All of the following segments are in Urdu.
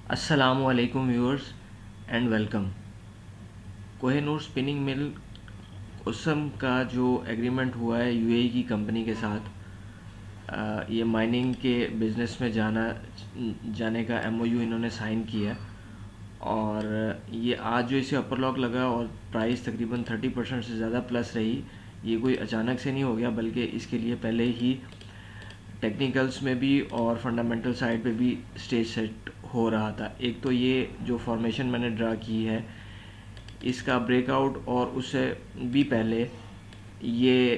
السلام علیکم viewers and welcome. Koh Noor spinning مل قسم کا جو ایگریمنٹ ہوا ہے یو اے ای کی کمپنی کے ساتھ، یہ مائننگ کے بزنس میں جانے کا ایم او یو انہوں نے سائن کیا ہے. اور یہ آج جو اسے اپر لاک لگا اور پرائس تقریباً 30% سے زیادہ پلس رہی، یہ کوئی اچانک سے نہیں ہو گیا، بلکہ اس کے لیے پہلے ہی ٹیکنیکلز میں بھی اور فنڈامنٹل سائڈ پہ بھی اسٹیج سیٹ ہو رہا تھا. ایک تو یہ جو فارمیشن میں نے ڈرا کی ہے اس کا بریک آؤٹ، اور اس سے بھی پہلے یہ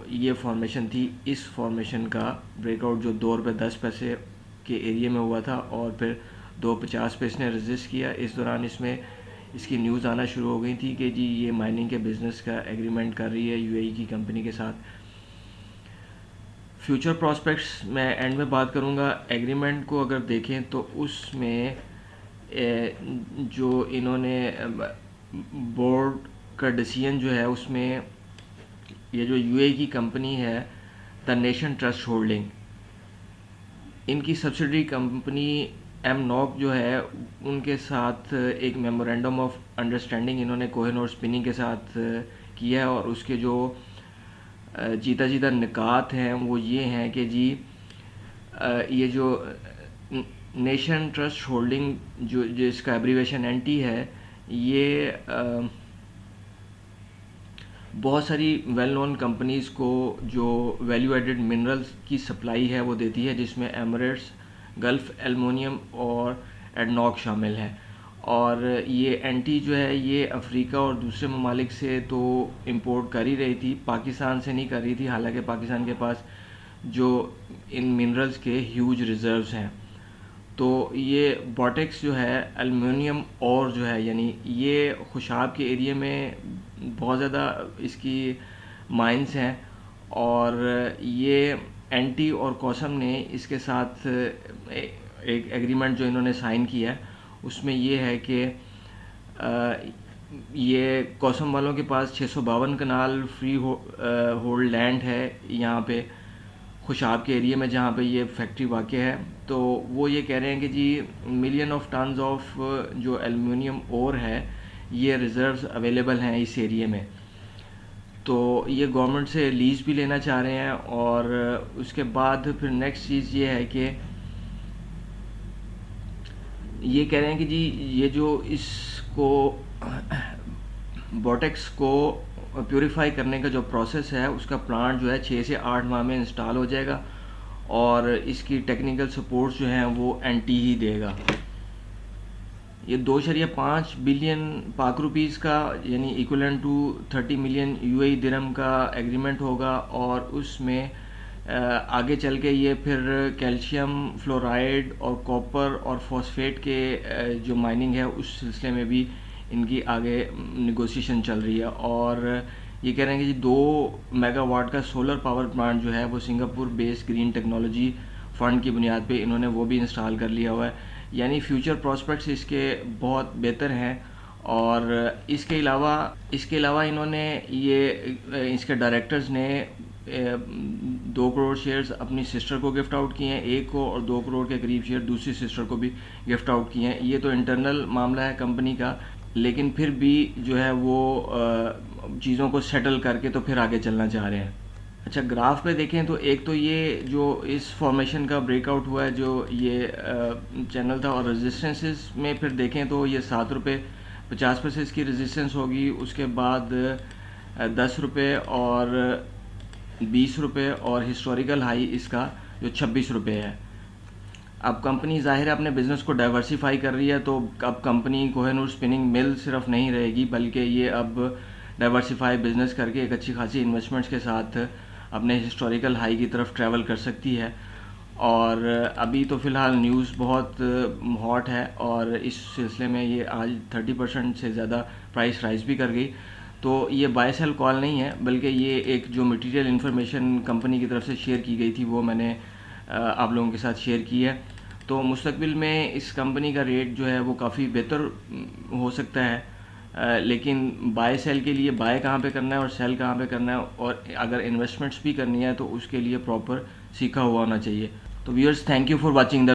یہ فارمیشن تھی، اس فارمیشن کا بریک آؤٹ جو 2 روپے 10 پیسے کے ایریے میں ہوا تھا اور پھر 2.50 پہ اس نے رجسٹ کیا. اس دوران اس میں اس کی نیوز آنا شروع ہو گئی تھی کہ جی یہ مائننگ کے بزنس کا ایگریمنٹ کر رہی ہے یو اے ای کی کمپنی کے ساتھ. فیوچر پراسپیکٹس میں اینڈ میں بات کروں گا. ایگریمنٹ کو اگر دیکھیں تو اس میں جو انہوں نے بورڈ کا ڈیسیژن جو ہے اس میں یہ جو یو اے ای کی کمپنی ہے دا نیشن ٹرسٹ ہولڈنگ، ان کی سبسڈری کمپنی ایم نوک جو ہے ان کے ساتھ ایک میمورینڈم آف انڈرسٹینڈنگ انہوں نے کوہ نور اسپننگ کے ساتھ کیا ہے. اور اس کے جو جیتا نکات ہیں وہ یہ ہیں کہ جی یہ جو نیشن ٹرسٹ ہولڈنگ جو اس کا ایبریویشن این ٹی ہے، یہ بہت ساری ویل نون کمپنیز کو جو ویلیو ایڈڈ منرلز کی سپلائی ہے وہ دیتی ہے، جس میں ایمریٹس، گلف ایلومینیم اور ایڈنوک شامل ہیں. اور یہ این ٹی جو ہے یہ افریقہ اور دوسرے ممالک سے تو امپورٹ کر ہی رہی تھی، پاکستان سے نہیں کر رہی تھی، حالانکہ پاکستان کے پاس جو ان منرلز کے ہیوج ریزروز ہیں. تو یہ باٹیکس جو ہے ایلومینیم اور جو ہے یعنی یہ خوشاب کے ایریے میں بہت زیادہ اس کی مائنس ہیں. اور یہ این ٹی اور کوسم نے اس کے ساتھ ایک ایگریمنٹ جو انہوں نے سائن کیا ہے اس میں یہ ہے کہ یہ کوسم والوں کے پاس 652 کنال فری ہولڈ لینڈ ہے یہاں پہ خوشاب کے ایریے میں جہاں پہ یہ فیکٹری واقع ہے. تو وہ یہ کہہ رہے ہیں کہ جی ملین آف ٹنز آف جو ایلومینیم اور ہے یہ ریزروز اویلیبل ہیں اس ایریے میں. تو یہ گورنمنٹ سے لیز بھی لینا چاہ رہے ہیں. اور اس کے بعد پھر نیکسٹ چیز یہ ہے کہ یہ کہہ رہے ہیں کہ جی یہ جو اس کو باٹیکس کو پیوریفائی کرنے کا جو پروسیس ہے اس کا پلانٹ جو ہے 6 سے 8 ماہ میں انسٹال ہو جائے گا، اور اس کی ٹیکنیکل سپورٹس جو ہیں وہ این ٹی ہی دے گا. یہ 2.5 بلین پاک روپیز کا یعنی ایکولنٹ ٹو 30 ملین یو اے ای درہم کا ایگریمنٹ ہوگا. اور اس میں آگے چل کے یہ پھر کیلشیم فلورائڈ اور کاپر اور فاسفیٹ کے جو مائننگ ہے اس سلسلے میں بھی ان کی آگے نیگوسیشن چل رہی ہے. اور یہ کہہ رہے ہیں کہ جی 2 میگا واٹ کا سولر پاور پلانٹ جو ہے وہ سنگاپور بیس گرین ٹیکنالوجی فنڈ کی بنیاد پہ انہوں نے وہ بھی انسٹال کر لیا ہوا ہے. یعنی فیوچر پراسپیکٹس اس کے بہت بہتر ہیں. اور اس کے علاوہ انہوں نے اس کے ڈائریکٹرز نے 2 کروڑ شیئرز اپنی سسٹر کو گفٹ آؤٹ کیے ہیں ایک کو، اور 2 کروڑ کے قریب شیئر دوسری سسٹر کو بھی گفٹ آؤٹ کیے ہیں. یہ تو انٹرنل معاملہ ہے کمپنی کا، لیکن پھر بھی جو ہے وہ چیزوں کو سیٹل کر کے تو پھر آگے چلنا چاہ رہے ہیں. اچھا گراف پہ دیکھیں تو ایک تو یہ جو اس فارمیشن کا بریک آؤٹ ہوا ہے جو یہ چینل تھا، اور رزسٹنسز میں پھر دیکھیں تو یہ 7.50 روپے اس کی رزسٹنس ہوگی. اس کے بعد 10 روپے اور 20 روپے، اور ہسٹوریکل ہائی اس کا جو 26 روپے ہے. اب کمپنی ظاہر ہے اپنے بزنس کو ڈائیورسیفائی کر رہی ہے، تو اب کمپنی کوہ نور اسپننگ مل صرف نہیں رہے گی، بلکہ یہ اب ڈائیورسیفائی بزنس کر کے ایک اچھی خاصی انویسٹمنٹس کے ساتھ اپنے ہسٹوریکل ہائی کی طرف ٹریول کر سکتی ہے. اور ابھی تو فی الحال نیوز بہت ہاٹ ہے، اور اس سلسلے میں یہ آج 30% سے زیادہ پرائس رائز بھی کر گئی. تو یہ بائی سیل کال نہیں ہے، بلکہ یہ ایک جو مٹیریل انفارمیشن کمپنی کی طرف سے شیئر کی گئی تھی وہ میں نے آپ لوگوں کے ساتھ شیئر کی ہے. تو مستقبل میں اس کمپنی کا ریٹ جو ہے وہ کافی بہتر ہو سکتا ہے، لیکن بائی سیل کے لیے بائی کہاں پہ کرنا ہے اور سیل کہاں پہ کرنا ہے، اور اگر انویسٹمنٹس بھی کرنی ہے تو اس کے لیے پراپر سیکھا ہوا ہونا چاہیے. تو viewers, thank you for watching the